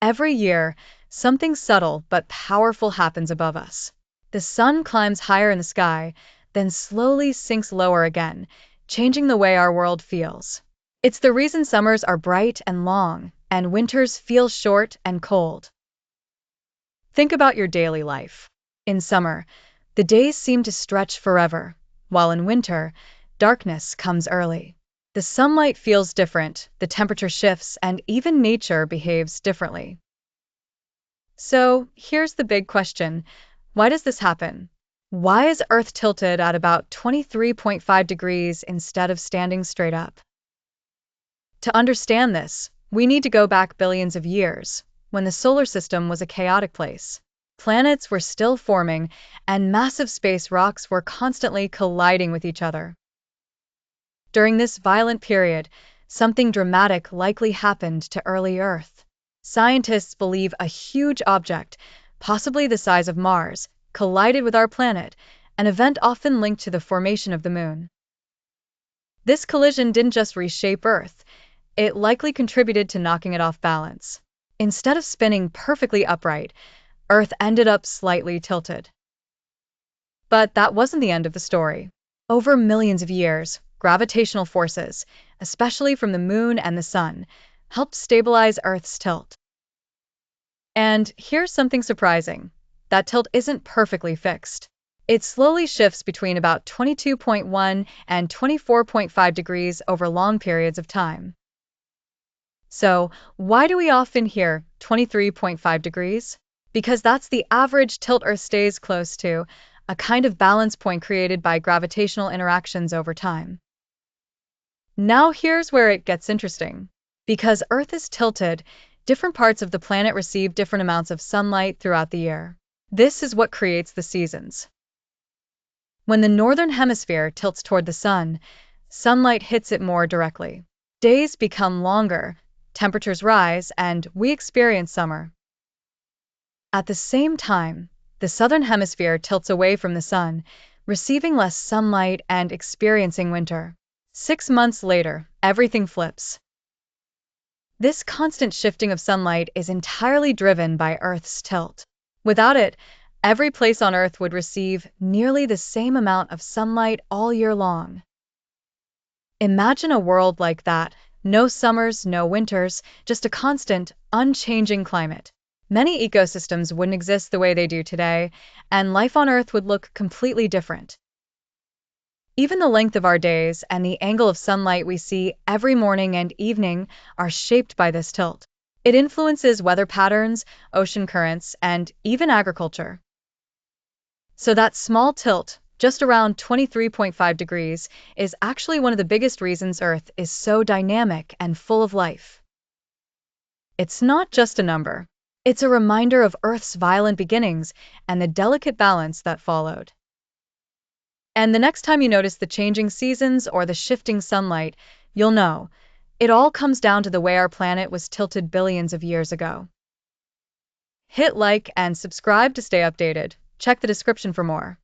Every year, something subtle but powerful happens above us. The sun climbs higher in the sky, then slowly sinks lower again, changing the way our world feels. It's the reason summers are bright and long, and winters feel short and cold. Think about your daily life. In summer, the days seem to stretch forever, while in winter, darkness comes early. The sunlight feels different, the temperature shifts, and even nature behaves differently. So, here's the big question. Why does this happen? Why is Earth tilted at about 23.5 degrees instead of standing straight up? To understand this, we need to go back billions of years, when the solar system was a chaotic place. Planets were still forming, and massive space rocks were constantly colliding with each other. During this violent period, something dramatic likely happened to early Earth. Scientists believe a huge object, possibly the size of Mars, collided with our planet, an event often linked to the formation of the Moon. This collision didn't just reshape Earth, it likely contributed to knocking it off balance. Instead of spinning perfectly upright, Earth ended up slightly tilted. But that wasn't the end of the story. Over millions of years, gravitational forces, especially from the Moon and the Sun, helped stabilize Earth's tilt. And here's something surprising. That tilt isn't perfectly fixed. It slowly shifts between about 22.1 and 24.5 degrees over long periods of time. So, why do we often hear 23.5 degrees? Because that's the average tilt Earth stays close to, a kind of balance point created by gravitational interactions over time. Now here's where it gets interesting. Because Earth is tilted, different parts of the planet receive different amounts of sunlight throughout the year. This is what creates the seasons. When the northern hemisphere tilts toward the sun, sunlight hits it more directly. Days become longer, temperatures rise, and we experience summer. At the same time, the southern hemisphere tilts away from the sun, receiving less sunlight and experiencing winter. 6 months later, everything flips. This constant shifting of sunlight is entirely driven by Earth's tilt. Without it, every place on Earth would receive nearly the same amount of sunlight all year long. Imagine a world like that. No summers, no winters, just a constant, unchanging climate. Many ecosystems wouldn't exist the way they do today, and life on Earth would look completely different. Even the length of our days and the angle of sunlight we see every morning and evening are shaped by this tilt. It influences weather patterns, ocean currents, and even agriculture. So that small tilt, just around 23.5 degrees, is actually one of the biggest reasons Earth is so dynamic and full of life. It's not just a number. It's a reminder of Earth's violent beginnings and the delicate balance that followed. And the next time you notice the changing seasons or the shifting sunlight, you'll know. It all comes down to the way our planet was tilted billions of years ago. Hit like and subscribe to stay updated. Check the description for more.